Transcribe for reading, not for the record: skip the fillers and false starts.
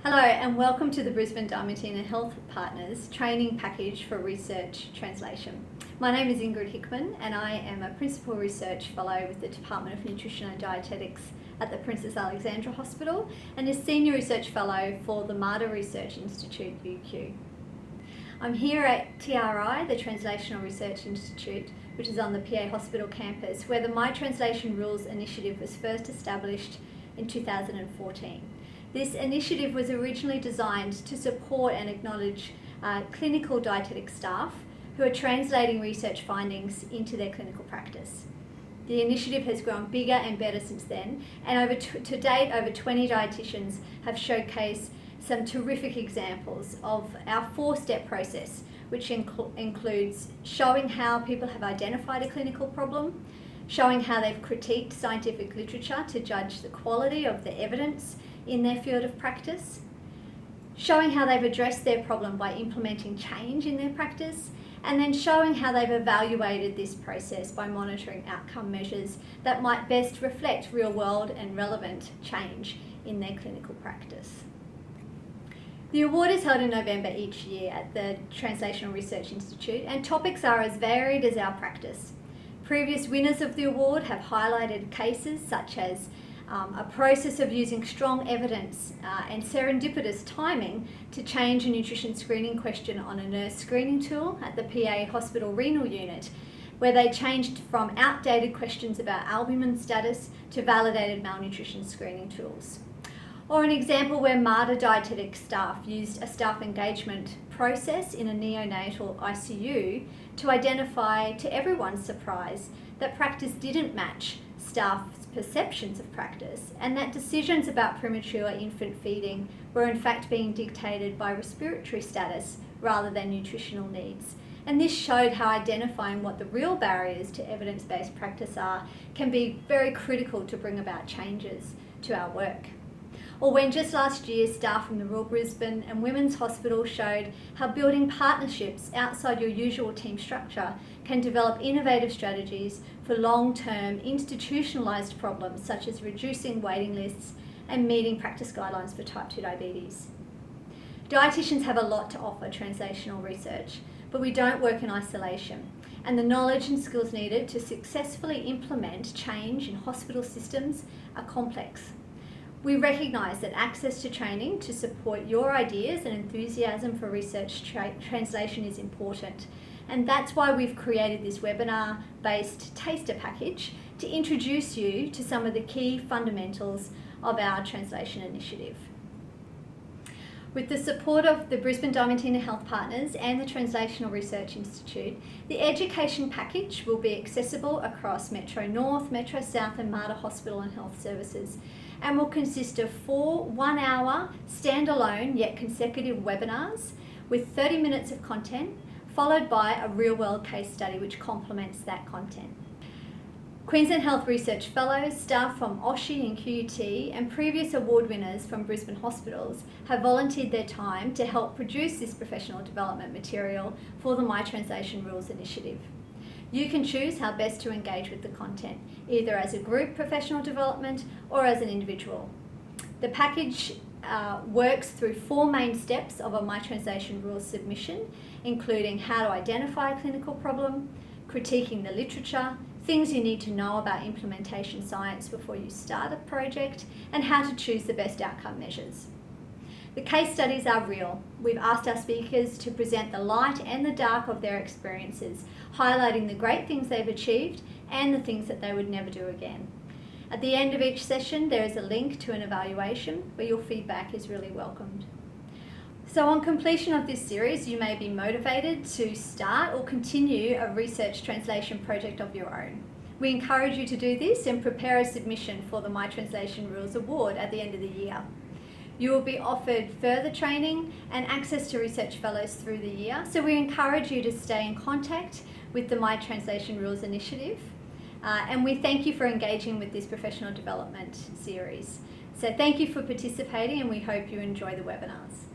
Hello and welcome to the Brisbane Diamantina Health Partners training package for research translation. My name is Ingrid Hickman and I am a Principal Research Fellow with the Department of Nutrition and Dietetics at the Princess Alexandra Hospital and a Senior Research Fellow for the Mater Research Institute, UQ. I'm here at TRI, the Translational Research Institute, which is on the PA Hospital campus, where the My Translation Rules initiative was first established in 2014. This initiative was originally designed to support and acknowledge clinical dietetic staff who are translating research findings into their clinical practice. The initiative has grown bigger and better since then, and to date over 20 dietitians have showcased some terrific examples of our four-step process, which includes showing how people have identified a clinical problem, showing how they've critiqued scientific literature to judge the quality of the evidence in their field of practice, showing how they've addressed their problem by implementing change in their practice, and then showing how they've evaluated this process by monitoring outcome measures that might best reflect real-world and relevant change in their clinical practice. The award is held in November each year at the Translational Research Institute, and topics are as varied as our practice. Previous winners of the award have highlighted cases such as a process of using strong evidence and serendipitous timing to change a nutrition screening question on a nurse screening tool at the PA Hospital Renal Unit, where they changed from outdated questions about albumin status to validated malnutrition screening tools. Or an example where Mater dietetic staff used a staff engagement process in a neonatal ICU to identify, to everyone's surprise, that practice didn't match staff's perceptions of practice, and that decisions about premature infant feeding were in fact being dictated by respiratory status rather than nutritional needs. And this showed how identifying what the real barriers to evidence-based practice are can be very critical to bring about changes to our work. Or when just last year staff from the Royal Brisbane and Women's Hospital showed how building partnerships outside your usual team structure can develop innovative strategies for long-term institutionalised problems such as reducing waiting lists and meeting practice guidelines for type 2 diabetes. Dietitians have a lot to offer translational research, but we don't work in isolation, and the knowledge and skills needed to successfully implement change in hospital systems are complex. We recognise that access to training to support your ideas and enthusiasm for research translation is important, and that's why we've created this webinar-based taster package to introduce you to some of the key fundamentals of our translation initiative. With the support of the Brisbane Diamantina Health Partners and the Translational Research Institute, the education package will be accessible across Metro North, Metro South and Mater Hospital and Health Services, and will consist of 4 one-hour standalone yet consecutive webinars with 30 minutes of content, followed by a real-world case study which complements that content. Queensland Health Research Fellows, staff from OSHI and QUT, and previous award winners from Brisbane hospitals have volunteered their time to help produce this professional development material for the My Translation Rules initiative. You can choose how best to engage with the content, either as a group professional development or as an individual. The package works through 4 main steps of a My Translation Rules submission, including how to identify a clinical problem, critiquing the literature, things you need to know about implementation science before you start a project, and how to choose the best outcome measures. The case studies are real. We've asked our speakers to present the light and the dark of their experiences, highlighting the great things they've achieved and the things that they would never do again. At the end of each session, there is a link to an evaluation where your feedback is really welcomed. So on completion of this series, you may be motivated to start or continue a research translation project of your own. We encourage you to do this and prepare a submission for the My Translation Rules Award at the end of the year. You will be offered further training and access to research fellows through the year, so we encourage you to stay in contact with the My Translation Rules initiative, and we thank you for engaging with this professional development series. So thank you for participating, and we hope you enjoy the webinars.